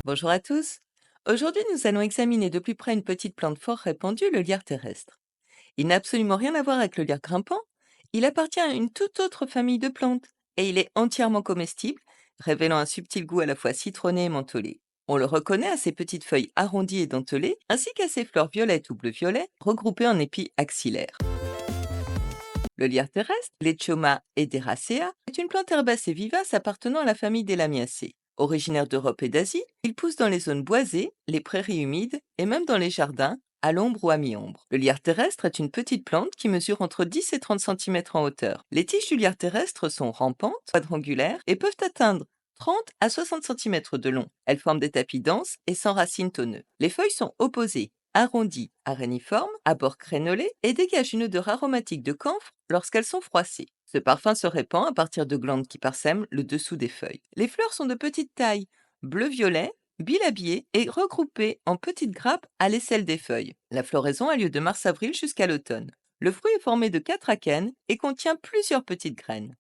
Bonjour à tous. Aujourd'hui, nous allons examiner de plus près une petite plante fort répandue, le lierre terrestre. Il n'a absolument rien à voir avec le lierre grimpant. Il appartient à une toute autre famille de plantes et il est entièrement comestible, révélant un subtil goût à la fois citronné et mentholé. On le reconnaît à ses petites feuilles arrondies et dentelées, ainsi qu'à ses fleurs violettes ou bleu-violet, regroupées en épis axillaires. Le lierre terrestre, Lechioma ederaceae, est une plante herbacée vivace appartenant à la famille des Lamiaceae. Originaire d'Europe et d'Asie, il pousse dans les zones boisées, les prairies humides et même dans les jardins, à l'ombre ou à mi-ombre. Le lierre terrestre est une petite plante qui mesure entre 10 et 30 centimètres en hauteur. Les tiges du lierre terrestre sont rampantes, quadrangulaires et peuvent atteindre 30 à 60 centimètres de long. Elles forment des tapis denses et sans racines tonneux. Les feuilles sont opposées, arrondies, aréniformes, à bords crénelés et dégagent une odeur aromatique de camphre lorsqu'elles sont froissées. Ce parfum se répand à partir de glandes qui parsèment le dessous des feuilles. Les fleurs sont de petite taille, bleu-violet, bilabiées et regroupées en petites grappes à l'aisselle des feuilles. La floraison a lieu de mars-avril jusqu'à l'automne. Le fruit est formé de 4 akènes et contient plusieurs petites graines.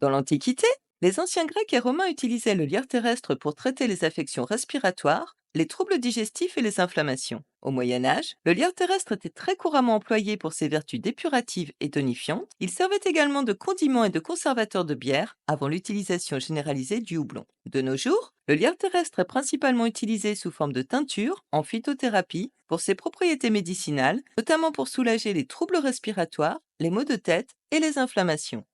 Dans l'Antiquité, les anciens Grecs et Romains utilisaient le lierre terrestre pour traiter les affections respiratoires, les troubles digestifs et les inflammations. Au Moyen Âge, le lierre terrestre était très couramment employé pour ses vertus dépuratives et tonifiantes. Il servait également de condiment et de conservateur de bière avant l'utilisation généralisée du houblon. De nos jours, le lierre terrestre est principalement utilisé sous forme de teinture en phytothérapie pour ses propriétés médicinales, notamment pour soulager les troubles respiratoires, les maux de tête et les inflammations.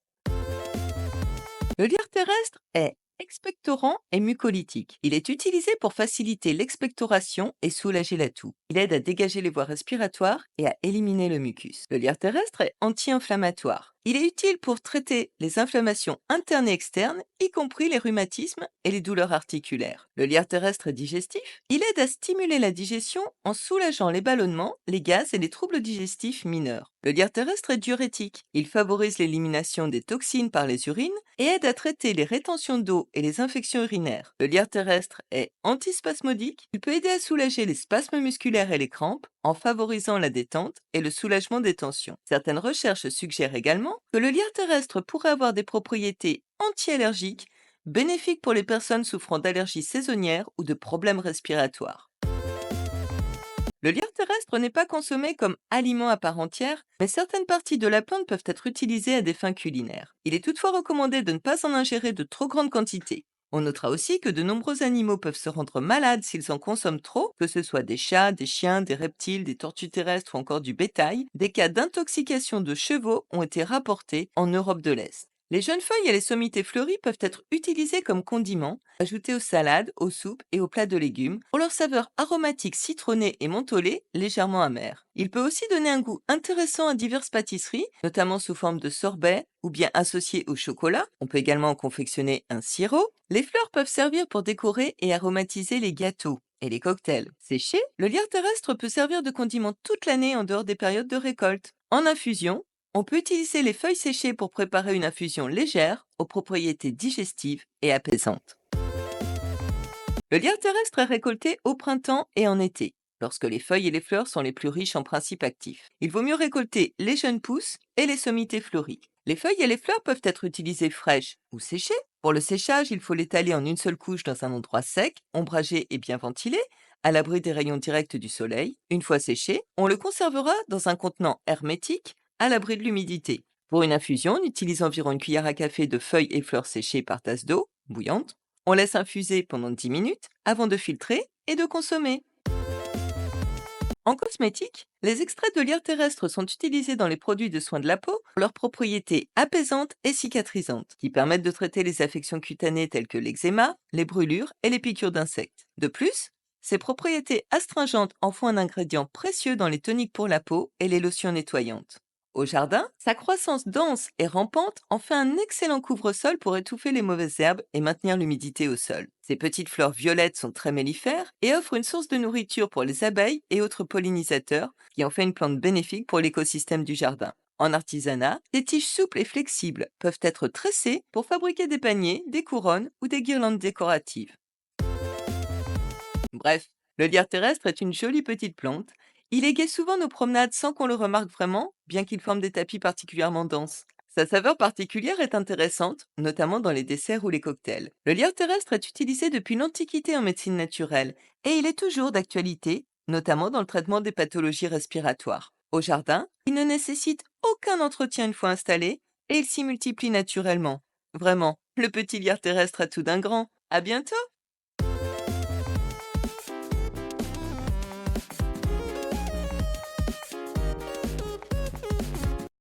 Le lierre terrestre est expectorant et mucolytique. Il est utilisé pour faciliter l'expectoration et soulager la toux. Il aide à dégager les voies respiratoires et à éliminer le mucus. Le lierre terrestre est anti-inflammatoire. Il est utile pour traiter les inflammations internes et externes, y compris les rhumatismes et les douleurs articulaires. Le lierre terrestre est digestif. Il aide à stimuler la digestion en soulageant les ballonnements, les gaz et les troubles digestifs mineurs. Le lierre terrestre est diurétique. Il favorise l'élimination des toxines par les urines et aide à traiter les rétentions d'eau et les infections urinaires. Le lierre terrestre est antispasmodique. Il peut aider à soulager les spasmes musculaires et les crampes en favorisant la détente et le soulagement des tensions. Certaines recherches suggèrent également que le lierre terrestre pourrait avoir des propriétés anti-allergiques bénéfiques pour les personnes souffrant d'allergies saisonnières ou de problèmes respiratoires. Le lierre terrestre n'est pas consommé comme aliment à part entière, mais certaines parties de la plante peuvent être utilisées à des fins culinaires. Il est toutefois recommandé de ne pas en ingérer de trop grandes quantités. On notera aussi que de nombreux animaux peuvent se rendre malades s'ils en consomment trop, que ce soit des chats, des chiens, des reptiles, des tortues terrestres ou encore du bétail. Des cas d'intoxication de chevaux ont été rapportés en Europe de l'Est. Les jeunes feuilles et les sommités fleuries peuvent être utilisées comme condiments, ajoutés aux salades, aux soupes et aux plats de légumes, pour leur saveur aromatique citronnée et mentholée légèrement amère. Il peut aussi donner un goût intéressant à diverses pâtisseries, notamment sous forme de sorbet ou bien associé au chocolat. On peut également en confectionner un sirop. Les fleurs peuvent servir pour décorer et aromatiser les gâteaux et les cocktails. Séché, le lierre terrestre peut servir de condiment toute l'année en dehors des périodes de récolte. En infusion, on peut utiliser les feuilles séchées pour préparer une infusion légère aux propriétés digestives et apaisantes. Le lierre terrestre est récolté au printemps et en été, lorsque les feuilles et les fleurs sont les plus riches en principes actifs. Il vaut mieux récolter les jeunes pousses et les sommités fleuries. Les feuilles et les fleurs peuvent être utilisées fraîches ou séchées. Pour le séchage, il faut l'étaler en une seule couche dans un endroit sec, ombragé et bien ventilé, à l'abri des rayons directs du soleil. Une fois séché, on le conservera dans un contenant hermétique, à l'abri de l'humidité. Pour une infusion, on utilise environ une cuillère à café de feuilles et fleurs séchées par tasse d'eau, bouillante. On laisse infuser pendant 10 minutes avant de filtrer et de consommer. En cosmétique, les extraits de lierre terrestre sont utilisés dans les produits de soins de la peau pour leurs propriétés apaisantes et cicatrisantes, qui permettent de traiter les affections cutanées telles que l'eczéma, les brûlures et les piqûres d'insectes. De plus, ces propriétés astringentes en font un ingrédient précieux dans les toniques pour la peau et les lotions nettoyantes. Au jardin, sa croissance dense et rampante en fait un excellent couvre-sol pour étouffer les mauvaises herbes et maintenir l'humidité au sol. Ces petites fleurs violettes sont très mellifères et offrent une source de nourriture pour les abeilles et autres pollinisateurs, qui en fait une plante bénéfique pour l'écosystème du jardin. En artisanat, des tiges souples et flexibles peuvent être tressées pour fabriquer des paniers, des couronnes ou des guirlandes décoratives. Bref, le lierre terrestre est une jolie petite plante. Il égaye souvent nos promenades sans qu'on le remarque vraiment, bien qu'il forme des tapis particulièrement denses. Sa saveur particulière est intéressante, notamment dans les desserts ou les cocktails. Le lierre terrestre est utilisé depuis l'Antiquité en médecine naturelle et il est toujours d'actualité, notamment dans le traitement des pathologies respiratoires. Au jardin, il ne nécessite aucun entretien une fois installé et il s'y multiplie naturellement. Vraiment, le petit lierre terrestre a tout d'un grand. À bientôt!